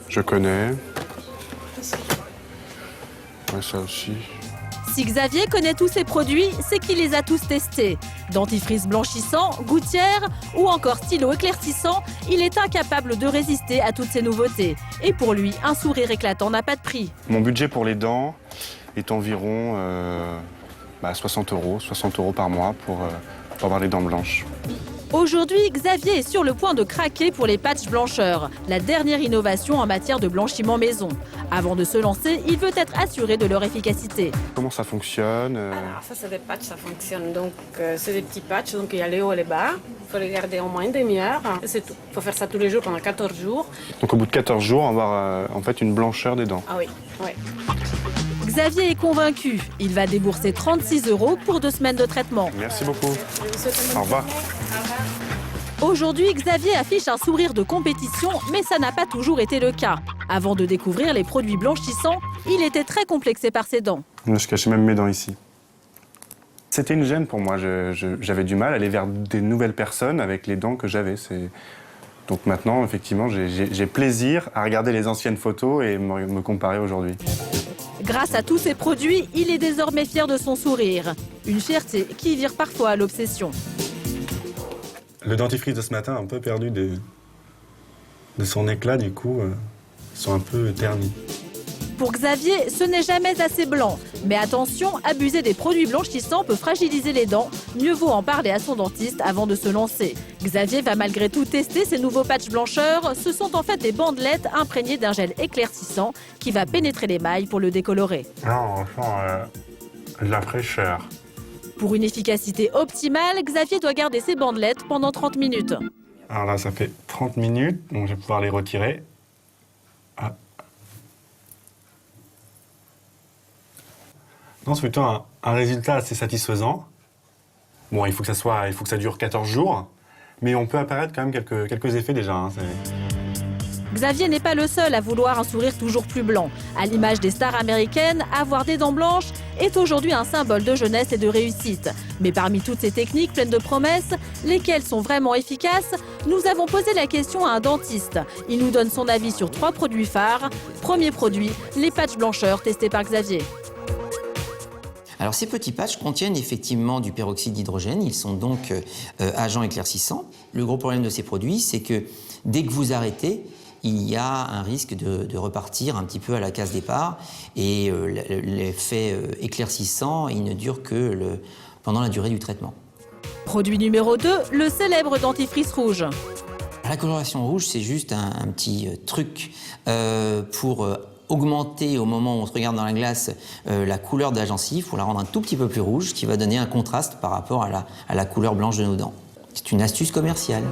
Je connais. Ouais, ça aussi. Si Xavier connaît tous ces produits, c'est qu'il les a tous testés. Dentifrice blanchissant, gouttière ou encore stylo éclaircissant, il est incapable de résister à toutes ces nouveautés. Et pour lui, un sourire éclatant n'a pas de prix. Mon budget pour les dents est environ 60 € par mois pour avoir les dents blanches. Aujourd'hui, Xavier est sur le point de craquer pour les patchs blancheurs, la dernière innovation en matière de blanchiment maison. Avant de se lancer, il veut être assuré de leur efficacité. Comment ça fonctionne Alors ça c'est des patchs, ça fonctionne. Donc c'est des petits patchs, donc il y a les hauts et les bas. Il faut les garder au moins une demi-heure. C'est tout. Il faut faire ça tous les jours pendant 14 jours. Donc au bout de 14 jours, on va avoir en fait une blancheur des dents. Ah oui, oui. Xavier est convaincu. Il va débourser 36 € pour 2 semaines de traitement. Merci beaucoup. Au revoir. Aujourd'hui, Xavier affiche un sourire de compétition, mais ça n'a pas toujours été le cas. Avant de découvrir les produits blanchissants, il était très complexé par ses dents. Je cachais même mes dents ici. C'était une gêne pour moi. J'avais du mal à aller vers des nouvelles personnes avec les dents que j'avais. Donc maintenant, effectivement, j'ai plaisir à regarder les anciennes photos et me comparer aujourd'hui. Grâce à tous ces produits, il est désormais fier de son sourire. Une fierté qui vire parfois à l'obsession. Le dentifrice de ce matin a un peu perdu de son éclat, du coup, ils sont un peu ternis. Pour Xavier, ce n'est jamais assez blanc. Mais attention, abuser des produits blanchissants peut fragiliser les dents. Mieux vaut en parler à son dentiste avant de se lancer. Xavier va malgré tout tester ces nouveaux patchs blancheurs. Ce sont en fait des bandelettes imprégnées d'un gel éclaircissant qui va pénétrer l'émail pour le décolorer. Non, on sent de la fraîcheur. Pour une efficacité optimale, Xavier doit garder ses bandelettes pendant 30 minutes. Alors là, ça fait 30 minutes, donc je vais pouvoir les retirer. Ah. Non, c'est plutôt un résultat assez satisfaisant. Bon, il faut que ça dure 14 jours, mais on peut apparaître quand même quelques effets déjà. Hein, Xavier n'est pas le seul à vouloir un sourire toujours plus blanc. À l'image des stars américaines, avoir des dents blanches est aujourd'hui un symbole de jeunesse et de réussite. Mais parmi toutes ces techniques pleines de promesses, lesquelles sont vraiment efficaces? Nous avons posé la question à un dentiste. Il nous donne son avis sur 3 produits phares. Premier produit, les patchs blancheurs testés par Xavier. Alors ces petits patchs contiennent effectivement du peroxyde d'hydrogène, ils sont donc agents éclaircissants. Le gros problème de ces produits, c'est que dès que vous arrêtez, il y a un risque de repartir un petit peu à la case départ et l'effet éclaircissant, il ne dure que pendant la durée du traitement. Produit numéro 2, le célèbre dentifrice rouge. La coloration rouge, c'est juste un petit truc pour augmenter au moment où on se regarde dans la glace la couleur de la gencive pour la rendre un tout petit peu plus rouge, ce qui va donner un contraste par rapport à la couleur blanche de nos dents. C'est une astuce commerciale.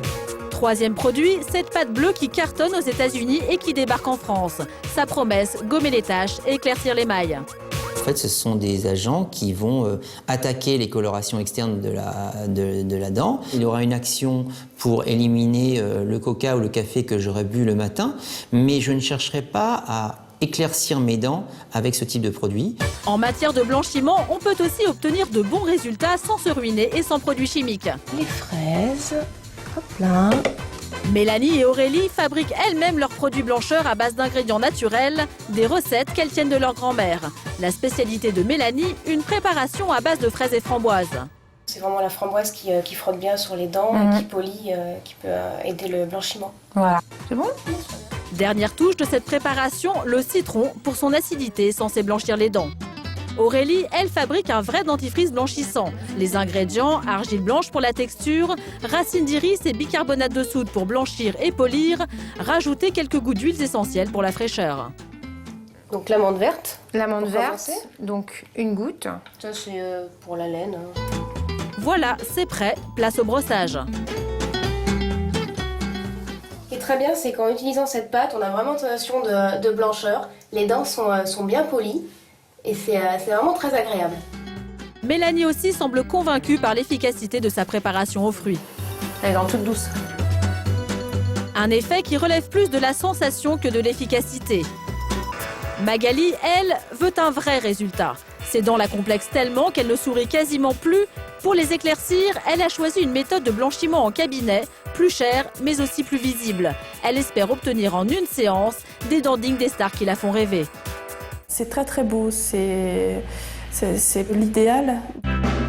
Troisième produit, cette pâte bleue qui cartonne aux États-Unis et qui débarque en France. Sa promesse, gommer les taches et éclaircir l'émail. En fait, ce sont des agents qui vont attaquer les colorations externes de la dent. Il y aura une action pour éliminer le coca ou le café que j'aurais bu le matin, mais je ne chercherai pas à éclaircir mes dents avec ce type de produit. En matière de blanchiment, on peut aussi obtenir de bons résultats sans se ruiner et sans produits chimiques. Les fraises, hop là. Mélanie et Aurélie fabriquent elles-mêmes leurs produits blancheurs à base d'ingrédients naturels, des recettes qu'elles tiennent de leur grand-mère. La spécialité de Mélanie, une préparation à base de fraises et framboises. C'est vraiment la framboise qui frotte bien sur les dents, qui polie, qui peut aider le blanchiment. Voilà. C'est bon? Dernière touche de cette préparation, le citron pour son acidité censée blanchir les dents. Aurélie, elle fabrique un vrai dentifrice blanchissant. Les ingrédients, argile blanche pour la texture, racines d'iris et bicarbonate de soude pour blanchir et polir. Rajoutez quelques gouttes d'huiles essentielles pour la fraîcheur. Donc l'amande verte. L'amande Pour verte, commencer. donc une goutte. Ça c'est pour la laine. Voilà, c'est prêt, place au brossage. Ce qui est très bien, c'est qu'en utilisant cette pâte, on a vraiment une sensation de blancheur. Les dents sont bien polies et c'est vraiment très agréable. Mélanie aussi semble convaincue par l'efficacité de sa préparation aux fruits. Elle est dans toute douce. Un effet qui relève plus de la sensation que de l'efficacité. Magali, elle, veut un vrai résultat. Ses dents la complexent tellement qu'elle ne sourit quasiment plus. Pour les éclaircir, elle a choisi une méthode de blanchiment en cabinet, plus chère mais aussi plus visible. Elle espère obtenir en une séance des dents dignes des stars qui la font rêver. C'est très très beau, c'est l'idéal.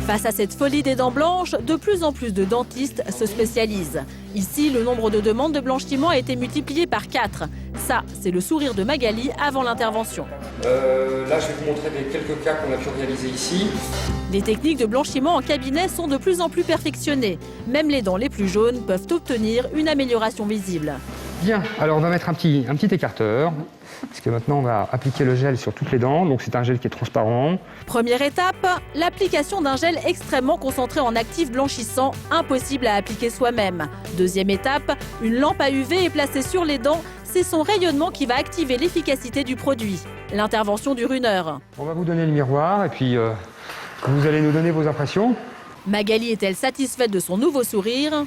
Face à cette folie des dents blanches, de plus en plus de dentistes se spécialisent. Ici, le nombre de demandes de blanchiment a été multiplié par 4. Ça, c'est le sourire de Magali avant l'intervention. Là, je vais vous montrer quelques cas qu'on a pu réaliser ici. Les techniques de blanchiment en cabinet sont de plus en plus perfectionnées. Même les dents les plus jaunes peuvent obtenir une amélioration visible. Bien, alors on va mettre un petit écarteur, parce que maintenant on va appliquer le gel sur toutes les dents, donc c'est un gel qui est transparent. Première étape, l'application d'un gel extrêmement concentré en actif blanchissant, impossible à appliquer soi-même. Deuxième étape, une lampe à UV est placée sur les dents. C'est son rayonnement qui va activer l'efficacité du produit. L'intervention dure 1 heure. On va vous donner le miroir et puis vous allez nous donner vos impressions. Magali est-elle satisfaite de son nouveau sourire?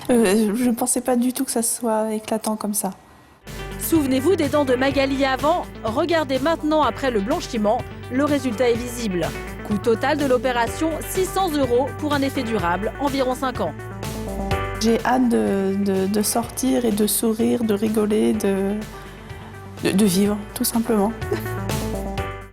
Je ne pensais pas du tout que ça soit éclatant comme ça. Souvenez-vous des dents de Magali avant, regardez maintenant après le blanchiment, le résultat est visible. Coût total de l'opération, 600 € pour un effet durable, environ 5 ans. J'ai hâte de sortir et de sourire, de rigoler, de vivre, tout simplement.